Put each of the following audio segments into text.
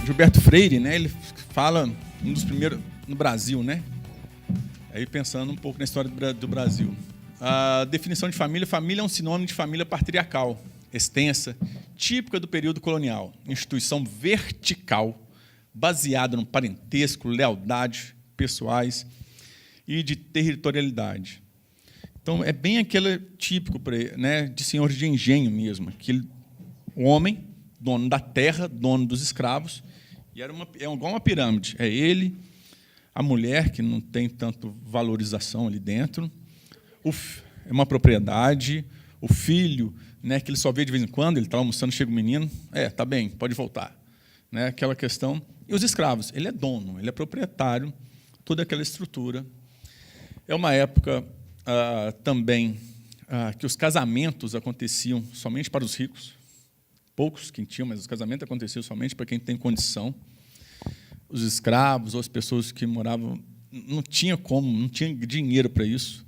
Gilberto Freire, né, ele fala, um dos primeiros no Brasil, né? Aí pensando um pouco na história do Brasil. A definição de família: família é um sinônimo de família patriarcal, extensa, típica do período colonial, instituição vertical, baseada no parentesco, lealdade pessoais e de territorialidade. Então, é bem aquele típico, né, de senhor de engenho mesmo, aquele homem, dono da terra, dono dos escravos, e é igual uma pirâmide. É ele, a mulher, que não tem tanto valorização ali dentro, é uma propriedade, o filho, né, que ele só vê de vez em quando, ele está almoçando, chega o menino, tá bem, pode voltar. Né, aquela questão. E os escravos, ele é dono, ele é proprietário, toda aquela estrutura. É uma época também que os casamentos aconteciam somente para os ricos, poucos quem tinham, mas os casamentos aconteciam somente para quem tem condição. Os escravos ou as pessoas que moravam, não tinha dinheiro para isso.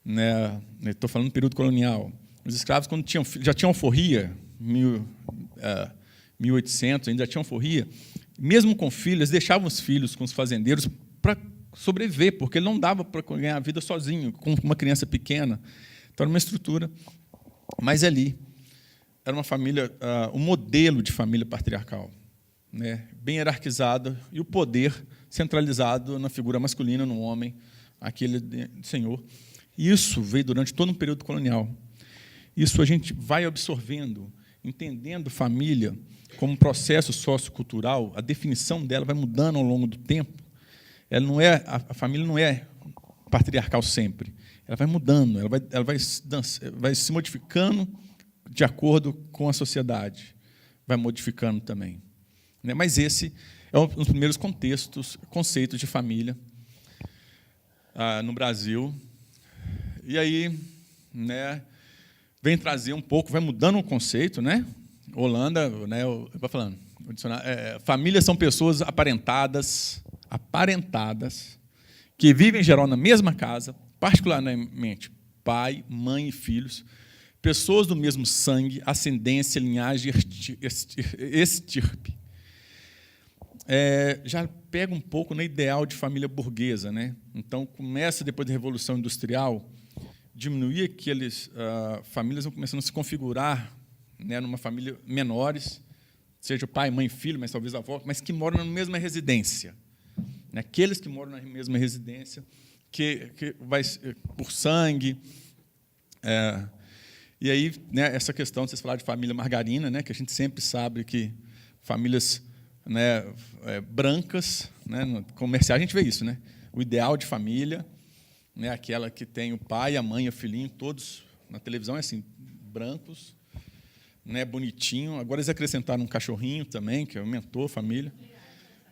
Né? Estou falando do período colonial. Os escravos, quando já tinham alforria, 1800, ainda já tinham alforria, mesmo com filhos, deixavam os filhos com os fazendeiros para sobreviver, porque ele não dava para ganhar a vida sozinho, com uma criança pequena. Então, era uma estrutura. Mas ali era uma família, um modelo de família patriarcal, né, bem hierarquizada, e o poder centralizado na figura masculina, no homem, aquele senhor. Isso veio durante todo um período colonial. Isso a gente vai absorvendo, entendendo família como um processo sociocultural, a definição dela vai mudando ao longo do tempo. A família não é patriarcal sempre. Ela vai mudando, ela vai se modificando de acordo com a sociedade. Vai modificando também. Mas esse é um dos primeiros conceitos de família no Brasil. E aí, né, vem trazer um pouco, vai mudando o conceito, né? Holanda, né, vai falando, famílias são pessoas aparentadas, que vivem em geral na mesma casa, particularmente pai, mãe e filhos, pessoas do mesmo sangue, ascendência, linhagem, estirpe. Já pega um pouco no ideal de família burguesa, né? Então, começa, depois da Revolução Industrial, diminuir aqueles famílias vão começando a se configurar, né, numa família menores, seja o pai, mãe, filho, mas talvez avó, mas que moram na mesma residência. Aqueles que moram na mesma residência, que vai por sangue. E aí, né, essa questão, vocês falaram de família margarina, né, que a gente sempre sabe que famílias, né, brancas, né, no comercial a gente vê isso, né, o ideal de família, né, aquela que tem o pai, a mãe, o filhinho, todos na televisão é assim, brancos, né, bonitinho. Agora eles acrescentaram um cachorrinho também, que aumentou a família.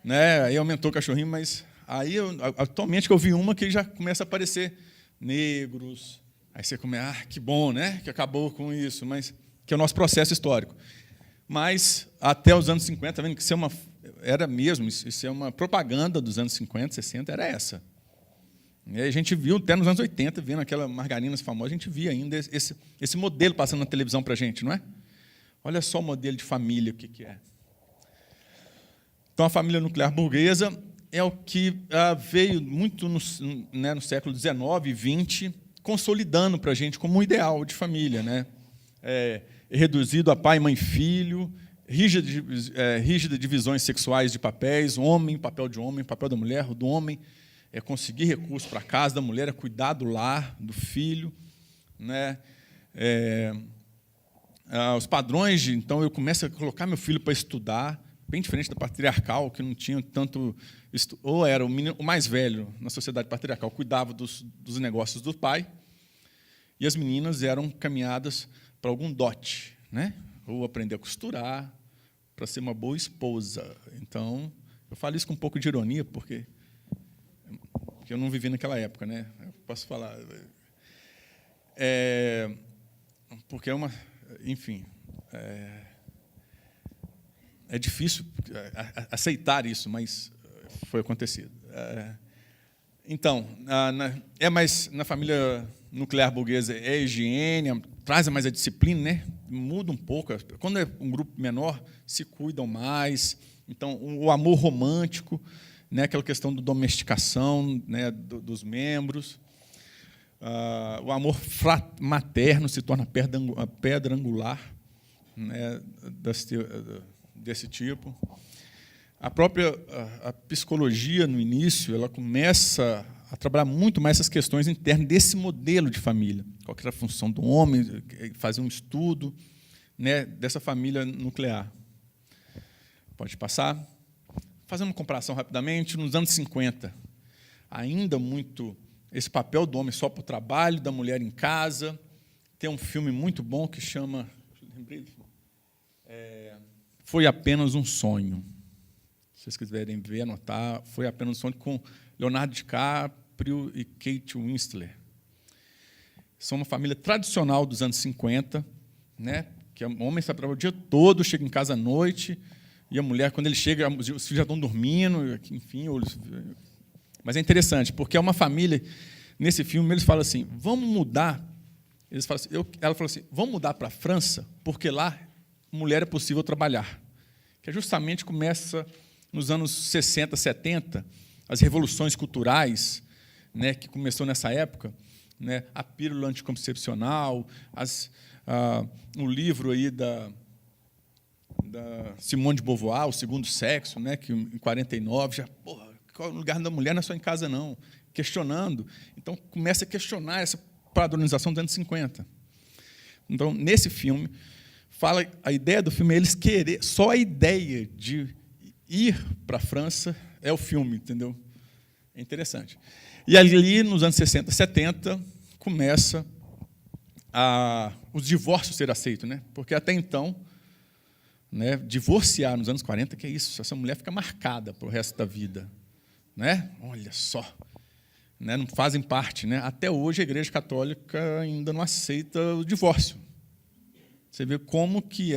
Né, aí aumentou o cachorrinho, mas aí atualmente que eu vi uma que já começa a aparecer negros. Aí você começa, que bom, né, que acabou com isso, mas que é o nosso processo histórico. Mas até os anos 50, vendo que isso era mesmo, isso é uma propaganda dos anos 50, 60, era essa. E aí a gente viu até nos anos 80, vendo aquela margarinas famosa, a gente via ainda esse modelo passando na televisão para a gente, não é? Olha só o modelo de família, o que é. Então, a família nuclear burguesa é o que veio muito no século XIX e XX, consolidando para a gente como um ideal de família, né? Reduzido a pai, mãe, filho, rígida divisões sexuais de papéis, papel de homem, papel da mulher, o do homem é conseguir recursos para a casa, da mulher é cuidar do lar, do filho, né? Os padrões então eu começo a colocar meu filho para estudar, bem diferente da patriarcal, que não tinha tanto, ou era o mais velho na sociedade patriarcal, cuidava dos negócios do pai, e as meninas eram caminhadas para algum dote, né? Ou aprender a costurar, para ser uma boa esposa. Então, eu falo isso com um pouco de ironia, porque eu não vivi naquela época, né? Eu posso falar. Porque enfim, é difícil aceitar isso, mas foi acontecido. Então, mas na família nuclear burguesa é a higiene, traz mais a disciplina, né? muda um pouco. Quando é um grupo menor, se cuidam mais. Então, o amor romântico, né, aquela questão da domesticação, né, dos membros. O amor materno se torna a pedra angular, né, desse tipo. A própria a psicologia, no início, ela começa a trabalhar muito mais essas questões internas desse modelo de família. Qual era a função do homem, fazer um estudo, né, dessa família nuclear. Pode passar. Fazendo uma comparação rapidamente, nos anos 50, ainda muito esse papel do homem só para o trabalho, da mulher em casa. Tem um filme muito bom que chama... Foi Apenas um Sonho. Se vocês quiserem ver, anotar, Foi Apenas um Sonho, com Leonardo DiCaprio e Kate Winslet. São uma família tradicional dos anos 50, né, que o homem está trabalhando o dia todo, chega em casa à noite, e a mulher, quando ele chega, os filhos já estão dormindo, enfim. Mas é interessante, porque é uma família, nesse filme, eles falam assim, vamos mudar. Eles falam assim, ela falou assim, vamos mudar para a França, porque lá mulher é possível trabalhar. Que justamente começa nos anos 60, 70, as revoluções culturais, né, que começou nessa época, né, a pílula anticoncepcional, um livro aí da Simone de Beauvoir, O Segundo Sexo, né, que em 49 já, qual é o lugar da mulher? Não é só em casa, não. Questionando. Então, começa a questionar essa padronização dos anos 50. Então, nesse filme, a ideia do filme é eles querer, só a ideia de ir para a França é o filme, entendeu? É interessante. E ali, nos anos 60, 70, começa os divórcios ser aceitos, né? Porque até então, né, divorciar nos anos 40, que é isso? Essa mulher fica marcada para o resto da vida, né? Olha só, né? Não fazem parte, né? Até hoje a Igreja Católica ainda não aceita o divórcio. Você vê como que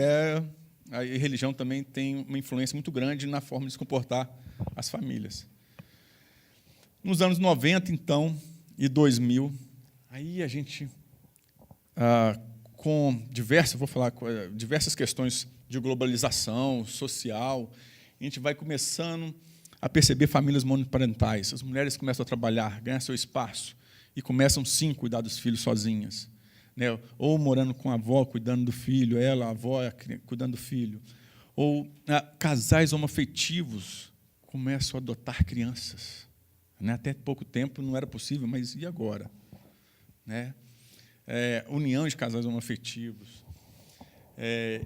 a religião também tem uma influência muito grande na forma de se comportar as famílias. Nos anos 90, então, e 2000, aí a gente, com diversas questões de globalização social, a gente vai começando a perceber famílias monoparentais. As mulheres começam a trabalhar, ganhar seu espaço, e começam, sim, a cuidar dos filhos sozinhas. Né? Ou morando com a avó, cuidando do filho, ela, a avó, cuidando do filho. Ou casais homoafetivos começam a adotar crianças. Né? Até pouco tempo não era possível, mas e agora? Né? União de casais homoafetivos.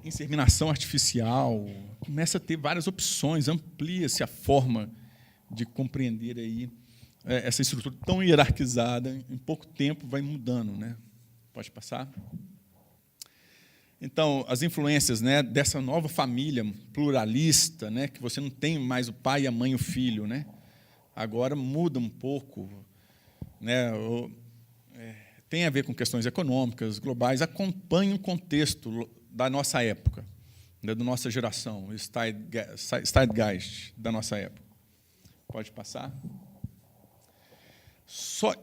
Inseminação artificial. Começa a ter várias opções, amplia-se a forma de compreender aí, essa estrutura tão hierarquizada, em pouco tempo vai mudando, né? Pode passar? Então, as influências, né, dessa nova família pluralista, né, que você não tem mais o pai, a mãe e o filho, né? Agora muda um pouco, né? Tem a ver com questões econômicas, globais, acompanha o contexto da nossa época, né, da nossa geração, o Zeitgeist da nossa época. Pode passar?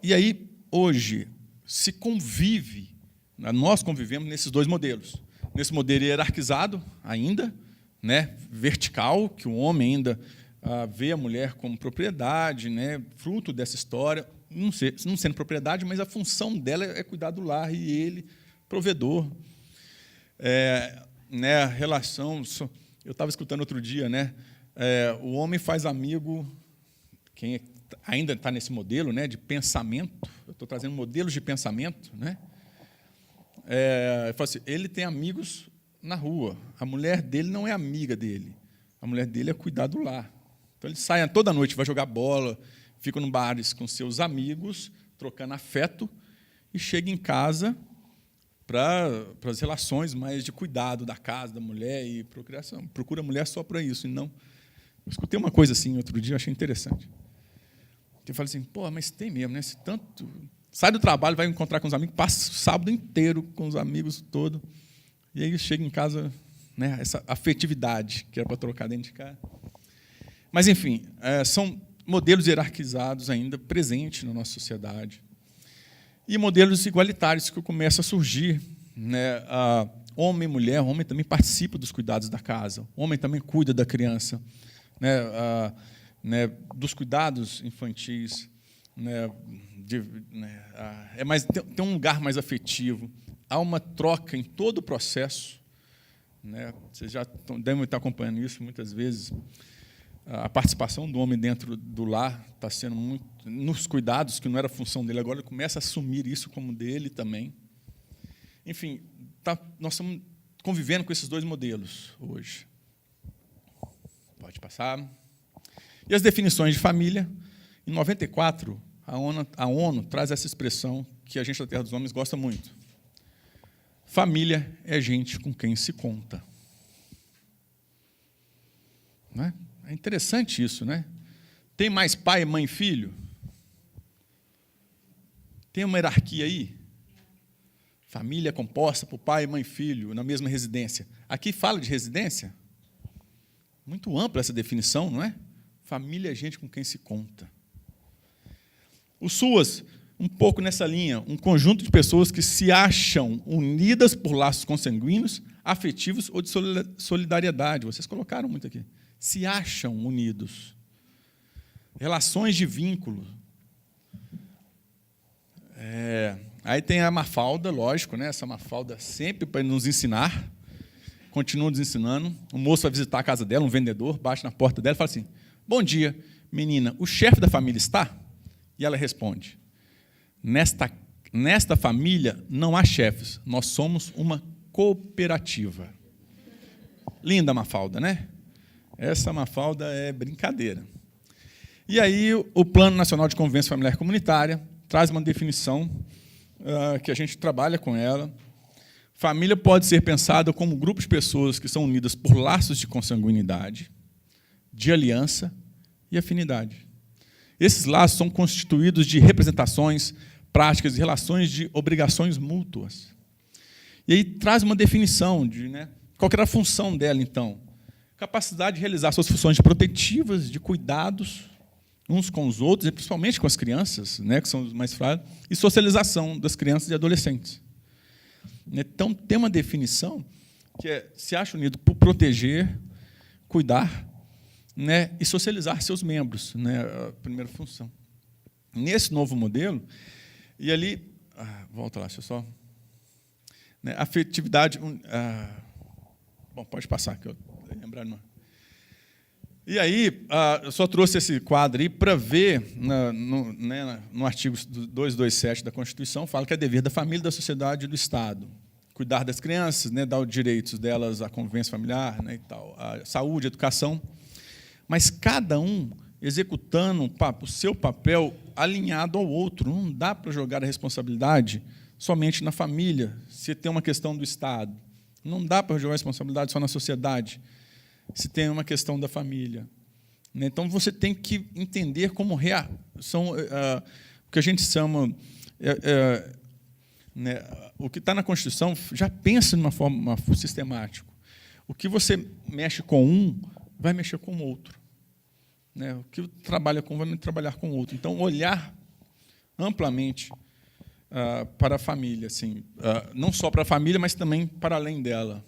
E aí, hoje, nós convivemos nesses dois modelos. Nesse modelo hierarquizado ainda, né, vertical, que o homem ainda vê a mulher como propriedade, né, fruto dessa história, não sendo propriedade, mas a função dela é cuidar do lar, e ele, provedor. Né, a relação... Eu estava escutando outro dia, né, o homem faz amigo... Quem ainda está nesse modelo, né, de pensamento, eu estou trazendo modelos de pensamento, né? Eu falo assim, ele tem amigos na rua, a mulher dele não é amiga dele, a mulher dele é cuidar do lar. Então, ele sai toda noite, vai jogar bola, fica no bares com seus amigos, trocando afeto, e chega em casa para as relações mais de cuidado da casa, da mulher e procriação. Procura a mulher só para isso, e não... Eu escutei uma coisa assim outro dia, eu achei interessante. Eu falei assim, mas tem mesmo, né? Se tanto... Sai do trabalho, vai encontrar com os amigos, passa o sábado inteiro com os amigos todos, e aí chega em casa, né, essa afetividade que era para trocar dentro de casa. Mas, enfim, são modelos hierarquizados ainda presentes na nossa sociedade. E modelos igualitários que começam a surgir, né, homem e mulher, o homem também participa dos cuidados da casa, o homem também cuida da criança, dos cuidados infantis, tem um lugar mais afetivo, há uma troca em todo o processo, vocês já devem estar acompanhando isso muitas vezes. A participação do homem dentro do lar está sendo muito nos cuidados, que não era função dele, agora ele começa a assumir isso como dele também. Enfim, nós estamos convivendo com esses dois modelos hoje. Pode passar. E as definições de família. Em 94, a ONU traz essa expressão que a gente da Terra dos Homens gosta muito. Família é gente com quem se conta. Não é? É interessante isso, né? Tem mais pai, mãe e filho? Tem uma hierarquia aí? Família composta por pai, mãe e filho, na mesma residência. Aqui fala de residência? Muito ampla essa definição, não é? Família é gente com quem se conta. O SUAS, um pouco nessa linha, um conjunto de pessoas que se acham unidas por laços consanguíneos, afetivos ou de solidariedade. Vocês colocaram muito aqui. Se acham unidos. Relações de vínculo. Aí tem a Mafalda, lógico, né? Essa Mafalda sempre para nos ensinar, continua nos ensinando. O moço vai visitar a casa dela, um vendedor, bate na porta dela e fala assim: bom dia, menina, o chefe da família está? E ela responde: nesta família não há chefes, nós somos uma cooperativa. Linda Mafalda, né? Essa Mafalda é brincadeira. E aí o Plano Nacional de Convivência Familiar Comunitária traz uma definição que a gente trabalha com ela. Família pode ser pensada como um grupo de pessoas que são unidas por laços de consanguinidade, de aliança e afinidade. Esses laços são constituídos de representações, práticas e relações de obrigações mútuas. E aí traz uma definição de qual que era a função dela, então. Capacidade de realizar suas funções protetivas, de cuidados uns com os outros, e principalmente com as crianças, que são os mais frágeis, e socialização das crianças e adolescentes. Então, tem uma definição que se acha unido por proteger, cuidar, e socializar seus membros, a primeira função. Nesse novo modelo, e ali, volta lá, deixa eu só... afetividade... bom, pode passar, que eu lembrar não. E aí, eu só trouxe esse quadro aí para ver, no artigo 227 da Constituição, fala que é dever da família, da sociedade e do Estado cuidar das crianças, dar os direitos delas à convivência familiar, e tal, à saúde, à educação, mas cada um executando o seu papel alinhado ao outro. Não dá para jogar a responsabilidade somente na família, se tem uma questão do Estado. Não dá para jogar a responsabilidade só na sociedade, se tem uma questão da família. Então, você tem que entender como são o que a gente chama... o que está na Constituição já pensa de uma forma sistemática. O que você mexe com um, vai mexer com o outro. O que trabalha com um, vai trabalhar com o outro. Então, olhar amplamente para a família, assim, não só para a família, mas também para além dela.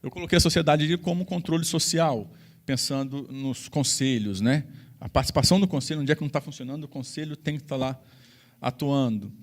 Eu coloquei a sociedade como controle social, pensando nos conselhos, a participação do conselho, onde é que não está funcionando, o conselho tem que estar lá atuando.